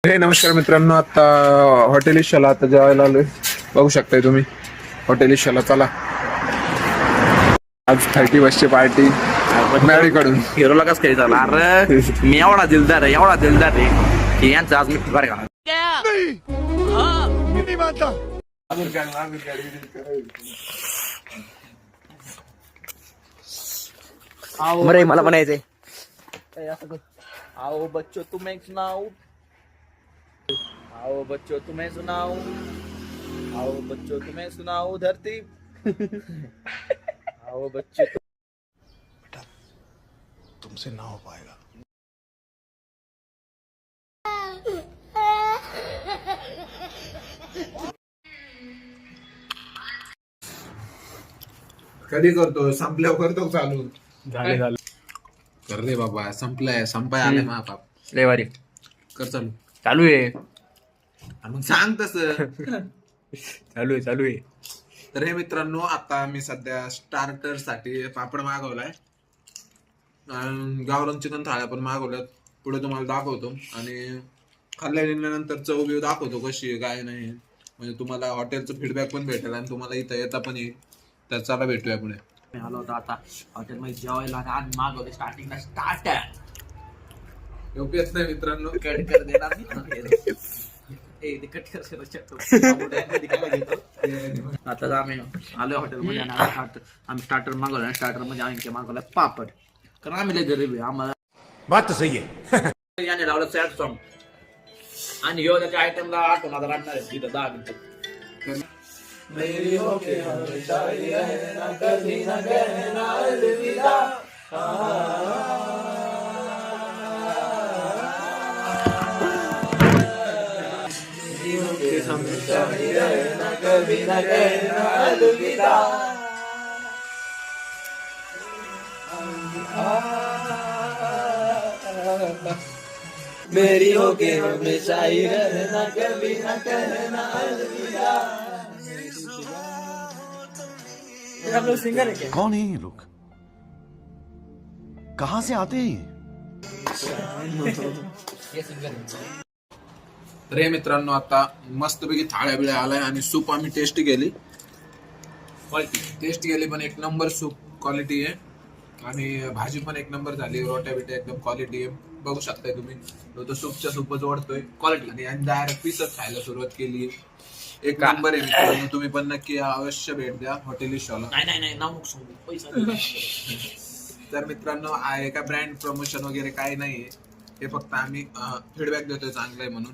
हे नमस्कार मित्रांनो, आता हॉटेल इशाला आता जेवायला आलोय. बघू शकताय तुम्ही हॉटेल इशाला. चला, आज 30 पार्टी मॅडीकडून. हिरोला कस काही झाला? अरे मी एवढा दिलदार आहे की यांचं आज मी फिकार घालणार. बरं मला म्हणायचंय, आओ बच्चो तुम्हें सुनाओ, आओ बच्चो तुम्हें सुनाओ, आओ बच्चो तुम्हें सुनाओ धरती. आओ बच्चो तुमसे ना हो पाएगा. कधी करतो? संपल्यावर करतो चालू. झाले कर रे बाबा, संपाय आले महापाप. रेवारी कर चालू. चालू आहे, मग सांग तस. चालू आहे. तर हे मित्रांनो, आता मी सध्या स्टार्टर साठी पापड मागवलाय आणि गावरान चिकन थाळ्या पण मागवल्यात. पुढे तुम्हाला दाखवतो आणि खाल्ल्यानंतर चव बिव दाखवतो कशी आहे काय नाही. म्हणजे तुम्हाला हॉटेलचं फीडबॅक पण भेटेल आणि तुम्हाला इथं येता पण येईल. तर चला भेटूया पुढे. मी आलो होतो आता हॉटेलमध्ये जेवायला आणि मागवले स्टार्टिंगला स्टार्टर. येत नाही मित्रांनो. कट कर देणार नाही. ते कट कर शकतो. आता आम्ही आलो हॉटेलमध्ये आणि आम्ही स्टार्टर मागवलं. स्टार्टर मध्ये आम्ही मागवलं पापड, कारण आम्ही लय गरीब आहे. आम्हाला बात तो सही है. याने लावलं सॅड सॉन्ग आणि ह्यो त्याच्या आयटमला 8,000 लागणार आहे तिथं 10 मिनिटं. मेरी होके हमेशा ही रहना, कभी ना कहना अलविदा. मेरी होके हमेशा ही रहना, कभी ना कहना अलविदा. मेरी होके हमेशा ही रहना, कभी ना कहना अलविदा. हम लोग सिंगर है क्या? कौन है ये लोग? कहां से आते हैं? ये सिंगर है. तर हे मित्रांनो, आता मस्तपैकी थाळ्या बिळ्या आलाय आणि सूप आम्ही टेस्ट केली. पण एक नंबर सूप क्वालिटी आहे आणि भाजी पण एक नंबर झाली. रोट्या बिट्या एकदम क्वालिटी आहे. बघू शकताय तुम्ही, तो सूपच्या सूपच ओढतोय क्वालिटी आणि डायरेक्ट पीसच खायला सुरुवात केली. एक नंबर आहे मित्रांनो. तुम्ही पण नक्की अवश्य भेट द्या हॉटेल इशाला. नाही नाव सांगू पैसा. तर मित्रांनो, आहे का ब्रँड प्रमोशन वगैरे काही नाहीये. हे फक्त आम्ही फीडबॅक देतोय चांगलं आहे म्हणून.